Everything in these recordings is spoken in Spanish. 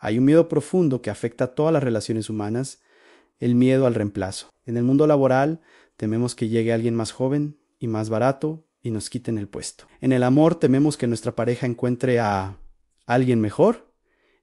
Hay un miedo profundo que afecta a todas las relaciones humanas, el miedo al reemplazo. En el mundo laboral tememos que llegue alguien más joven y más barato y nos quiten el puesto. En el amor tememos que nuestra pareja encuentre a alguien mejor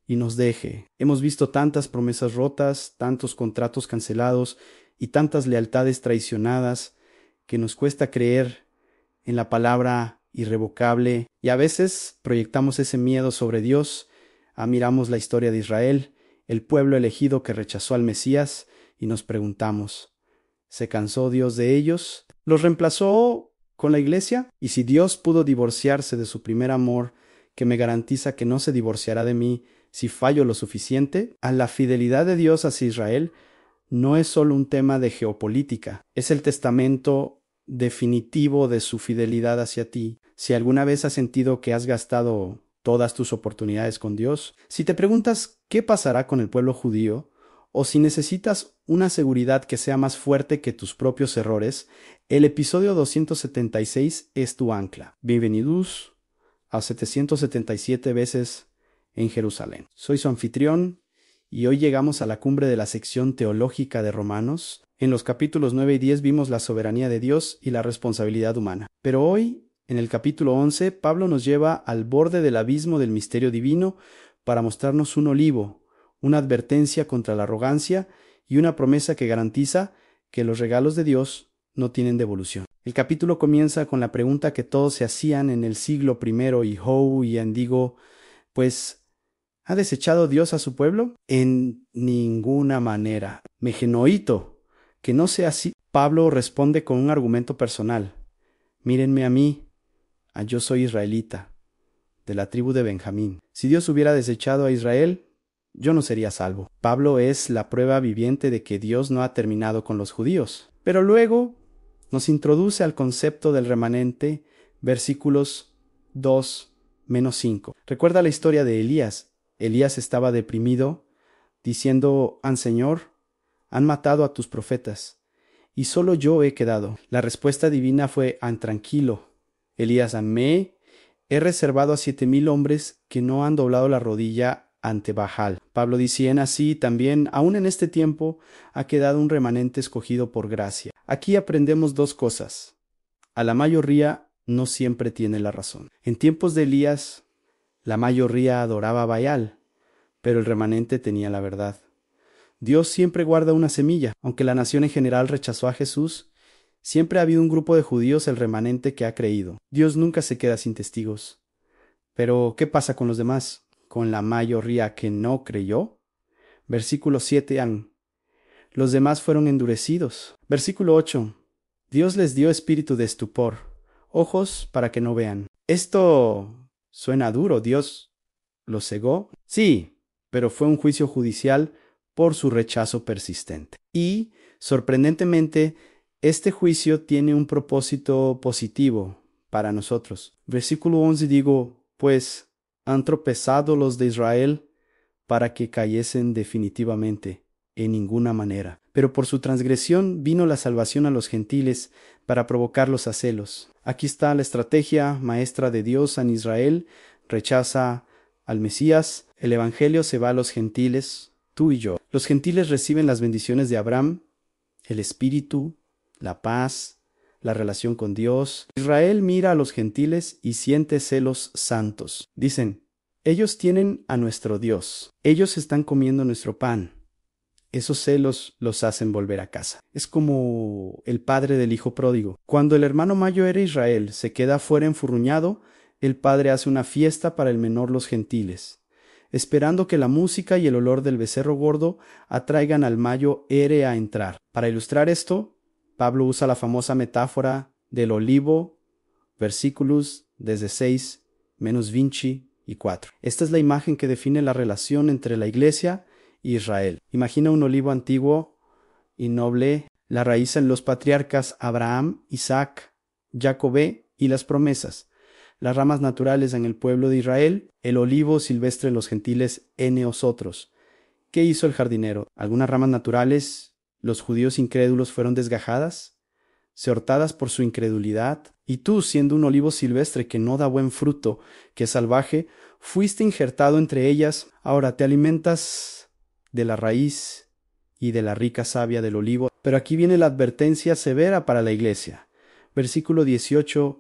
y nos deje. Hemos visto tantas promesas rotas, tantos contratos cancelados y tantas lealtades traicionadas que nos cuesta creer en la palabra irrevocable, y a veces proyectamos ese miedo sobre Dios. Miramos la historia de Israel, el pueblo elegido que rechazó al Mesías, y nos preguntamos, ¿se cansó Dios de ellos? ¿Los reemplazó con la iglesia? Y si Dios pudo divorciarse de su primer amor, que me garantiza que no se divorciará de mí si fallo lo suficiente, a la fidelidad de Dios hacia Israel no es solo un tema de geopolítica, es el testamento definitivo de su fidelidad hacia ti. Si alguna vez has sentido que has gastado todas tus oportunidades con Dios, si te preguntas qué pasará con el pueblo judío, o si necesitas una seguridad que sea más fuerte que tus propios errores, el episodio 276 es tu ancla. Bienvenidos a 777 veces en Jerusalén. Soy su anfitrión y hoy llegamos a la cumbre de la sección teológica de Romanos. En los capítulos 9 y 10 vimos la soberanía de Dios y la responsabilidad humana. Pero hoy, en el capítulo 11, Pablo nos lleva al borde del abismo del misterio divino para mostrarnos un olivo, una advertencia contra la arrogancia y una promesa que garantiza que los regalos de Dios no tienen devolución. El capítulo comienza con la pregunta que todos se hacían en el siglo I y Howe y Andigo, pues, ¿ha desechado Dios a su pueblo? En ninguna manera. Megenoito, que no sea así. Pablo responde con un argumento personal. Mírenme a mí, yo soy israelita, de la tribu de Benjamín. Si Dios hubiera desechado a Israel, yo no sería salvo. Pablo es la prueba viviente de que Dios no ha terminado con los judíos. Pero luego nos introduce al concepto del remanente, versículos 2-5. Recuerda la historia de Elías. Elías estaba deprimido, diciendo, Señor, han matado a tus profetas, y solo yo he quedado. La respuesta divina fue, tranquilo, Elías, he reservado a 7,000 hombres que no han doblado la rodilla ante Baal. Pablo dice, así también, aún en este tiempo, ha quedado un remanente escogido por gracia. Aquí aprendemos dos cosas. A la mayoría no siempre tiene la razón. En tiempos de Elías, la mayoría adoraba a Baal, pero el remanente tenía la verdad. Dios siempre guarda una semilla. Aunque la nación en general rechazó a Jesús, siempre ha habido un grupo de judíos, el remanente, que ha creído. Dios nunca se queda sin testigos. Pero, ¿qué pasa con los demás? ¿Con la mayoría que no creyó? Versículo 7. Los demás fueron endurecidos. Versículo 8. Dios les dio espíritu de estupor, ojos para que no vean. Esto suena duro. ¿Dios los cegó? Sí, pero fue un juicio judicial por su rechazo persistente. Y, sorprendentemente, este juicio tiene un propósito positivo para nosotros. Versículo 11 digo, pues han tropezado los de Israel para que cayesen definitivamente, en ninguna manera. Pero por su transgresión vino la salvación a los gentiles para provocarlos a celos. Aquí está la estrategia maestra de Dios en Israel. Rechaza al Mesías, el evangelio se va a los gentiles, tú y yo. Los gentiles reciben las bendiciones de Abraham, el espíritu, la paz, la relación con Dios. Israel mira a los gentiles y siente celos santos. Dicen, ellos tienen a nuestro Dios. Ellos están comiendo nuestro pan. Esos celos los hacen volver a casa. Es como el padre del hijo pródigo. Cuando el hermano mayor era Israel se queda fuera enfurruñado, el padre hace una fiesta para el menor, los gentiles, esperando que la música y el olor del becerro gordo atraigan al mayo ere a entrar. Para ilustrar esto, Pablo usa la famosa metáfora del olivo, versículos desde 6-24. Esta es la imagen que define la relación entre la iglesia y Israel. Imagina un olivo antiguo y noble, la raíz en los patriarcas Abraham, Isaac, Jacobé y las promesas. Las ramas naturales en el pueblo de Israel, el olivo silvestre en los gentiles en nosotros. ¿Qué hizo el jardinero? Algunas ramas naturales, los judíos incrédulos, fueron desgajadas. cortadas por su incredulidad, y tú, siendo un olivo silvestre que no da buen fruto, que es salvaje, fuiste injertado entre ellas, ahora te alimentas de la raíz y de la rica savia del olivo. Pero aquí viene la advertencia severa para la iglesia. Versículo 18,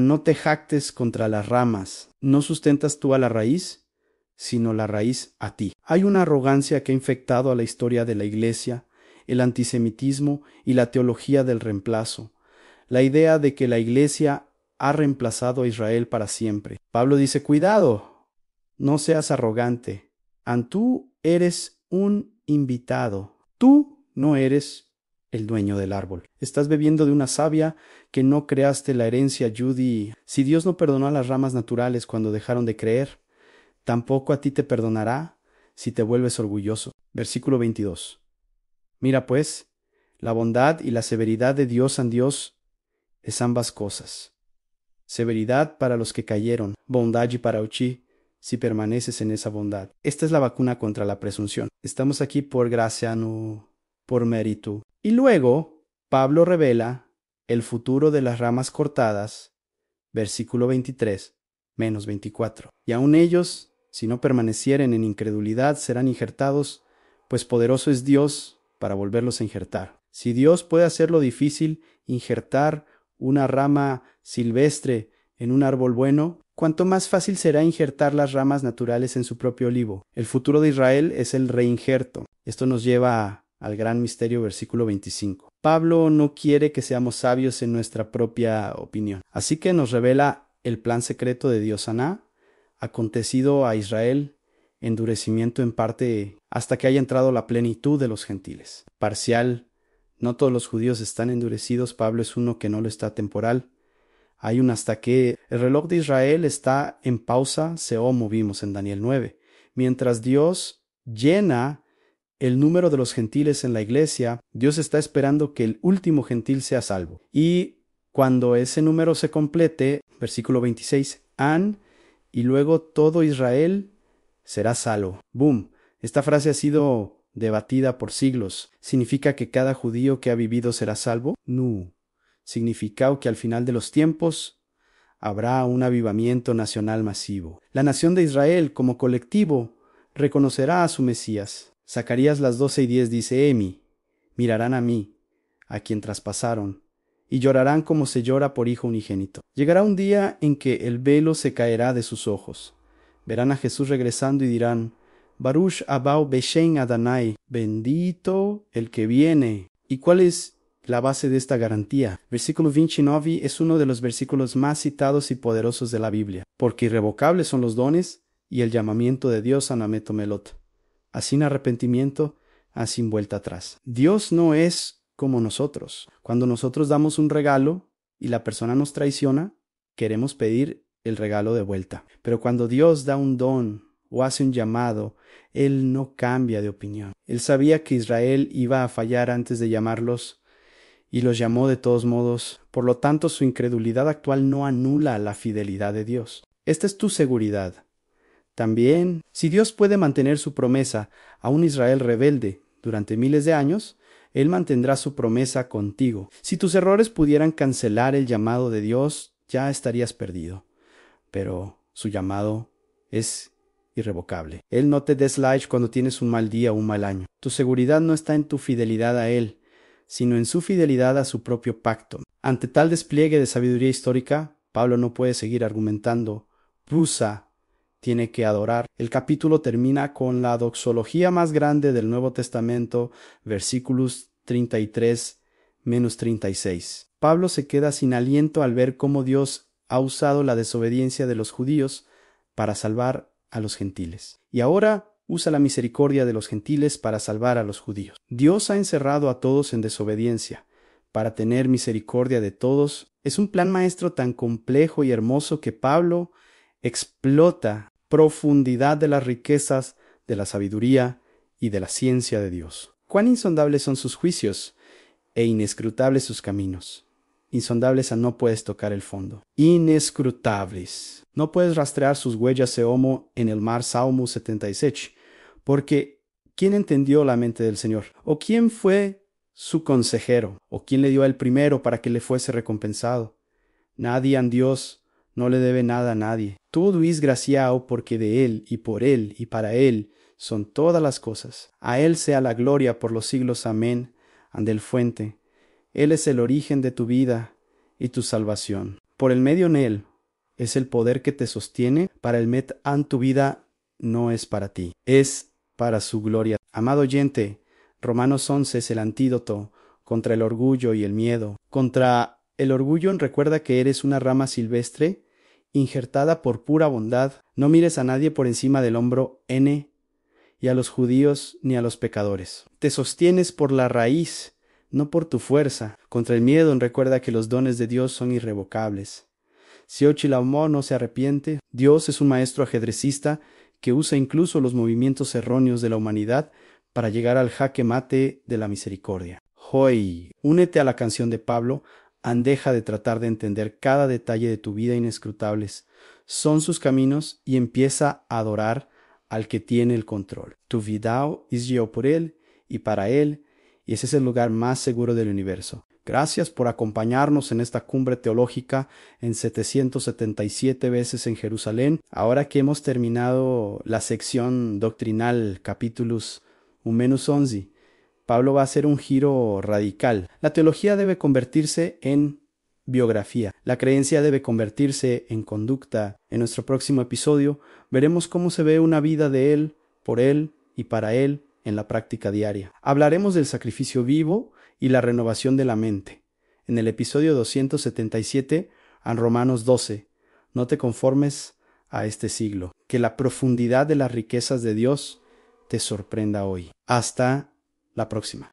no te jactes contra las ramas, no sustentas tú a la raíz, sino la raíz a ti. Hay una arrogancia que ha infectado a la historia de la iglesia, el antisemitismo y la teología del reemplazo. La idea de que la iglesia ha reemplazado a Israel para siempre. Pablo dice, cuidado, no seas arrogante. Tú eres un invitado. Tú no eres el dueño del árbol. Estás bebiendo de una savia que no creaste la herencia Judy. Si Dios no perdonó a las ramas naturales cuando dejaron de creer, tampoco a ti te perdonará si te vuelves orgulloso. Versículo 22. Mira pues, la bondad y la severidad de Dios en Dios es ambas cosas. Severidad para los que cayeron, bondad y para ti, si permaneces en esa bondad. Esta es la vacuna contra la presunción. Estamos aquí por gracia, no por mérito. Y luego, Pablo revela el futuro de las ramas cortadas, versículo 23, menos 24. Y aun ellos, si no permanecieren en incredulidad, serán injertados, pues poderoso es Dios para volverlos a injertar. Si Dios puede hacer lo difícil, injertar una rama silvestre en un árbol bueno, cuánto más fácil será injertar las ramas naturales en su propio olivo. El futuro de Israel es el reinjerto. Esto nos lleva al gran misterio, versículo 25. Pablo no quiere que seamos sabios en nuestra propia opinión. Así que nos revela el plan secreto de Dios acontecido a Israel, endurecimiento en parte hasta que haya entrado la plenitud de los gentiles. Parcial. No todos los judíos están endurecidos, Pablo es uno que no lo está temporal. Hay un hasta que el reloj de Israel está en pausa, Seomo vimos en Daniel 9. Mientras Dios llena el número de los gentiles en la iglesia, Dios está esperando que el último gentil sea salvo. Y cuando ese número se complete, versículo 26, y luego todo Israel será salvo. ¡Boom! Esta frase ha sido debatida por siglos. ¿Significa que cada judío que ha vivido será salvo? No. Significa que al final de los tiempos habrá un avivamiento nacional masivo. La nación de Israel, como colectivo, reconocerá a su Mesías. Zacarías las 12:10 dice, mirarán a mí, a quien traspasaron, y llorarán como se llora por hijo unigénito. Llegará un día en que el velo se caerá de sus ojos. Verán a Jesús regresando y dirán, Baruch Abau Beshem Adonai, bendito el que viene. ¿Y cuál es la base de esta garantía? Versículo 29 es uno de los versículos más citados y poderosos de la Biblia, porque irrevocables son los dones y el llamamiento de Dios Anameto-Melot. Sin arrepentimiento, sin vuelta atrás. Dios no es como nosotros. Cuando nosotros damos un regalo y la persona nos traiciona, queremos pedir el regalo de vuelta. Pero cuando Dios da un don o hace un llamado, Él no cambia de opinión. Él sabía que Israel iba a fallar antes de llamarlos y los llamó de todos modos. Por lo tanto, su incredulidad actual no anula la fidelidad de Dios. Esta es tu seguridad. También, si Dios puede mantener su promesa a un Israel rebelde durante miles de años, Él mantendrá su promesa contigo. Si tus errores pudieran cancelar el llamado de Dios, ya estarías perdido. Pero su llamado es irrevocable. Él no te dislike cuando tienes un mal día o un mal año. Tu seguridad no está en tu fidelidad a Él, sino en su fidelidad a su propio pacto. Ante tal despliegue de sabiduría histórica, Pablo no puede seguir argumentando. Pusa tiene que adorar. El capítulo termina con la doxología más grande del Nuevo Testamento, versículos 33 menos 36. Pablo se queda sin aliento al ver cómo Dios ha usado la desobediencia de los judíos para salvar a los gentiles. Y ahora usa la misericordia de los gentiles para salvar a los judíos. Dios ha encerrado a todos en desobediencia para tener misericordia de todos. Es un plan maestro tan complejo y hermoso que Pablo explota profundidad de las riquezas, de la sabiduría y de la ciencia de Dios. Cuán insondables son sus juicios e inescrutables sus caminos. Insondables no puedes tocar el fondo. Inescrutables. No puedes rastrear sus huellas Seomo en el mar Salmo 76, porque ¿quién entendió la mente del Señor? ¿O quién fue su consejero? ¿O quién le dio a él primero para que le fuese recompensado? Nadie en Dios no le debe nada a nadie. Todo es graciao, porque de él, y por él, y para él, son todas las cosas. A él sea la gloria por los siglos. Amén. Andel fuente. Él es el origen de tu vida y tu salvación. Por el medio en él es el poder que te sostiene. Para el met an tu vida no es para ti, es para su gloria. Amado oyente, Romanos 11 es el antídoto contra el orgullo y el miedo. Contra el orgullo, recuerda que eres una rama silvestre injertada por pura bondad. No mires a nadie por encima del hombro N, y a los judíos ni a los pecadores. Te sostienes por la raíz, no por tu fuerza. Contra el miedo, recuerda que los dones de Dios son irrevocables. Si Ochilamó no se arrepiente, Dios es un maestro ajedrecista que usa incluso los movimientos erróneos de la humanidad para llegar al jaque mate de la misericordia. Hoy, únete a la canción de Pablo, deja de tratar de entender cada detalle de tu vida inescrutables. Son sus caminos y empieza a adorar al que tiene el control. Tu vidao es yo por él y para él, y ese es el lugar más seguro del universo. Gracias por acompañarnos en esta cumbre teológica en 777 veces en Jerusalén. Ahora que hemos terminado la sección doctrinal, capítulos 1-11, Pablo va a hacer un giro radical. La teología debe convertirse en biografía. La creencia debe convertirse en conducta. En nuestro próximo episodio veremos cómo se ve una vida de él, por él y para él en la práctica diaria. Hablaremos del sacrificio vivo y la renovación de la mente. En el episodio 277, en Romanos 12, no te conformes a este siglo. Que la profundidad de las riquezas de Dios te sorprenda hoy. Hasta la próxima.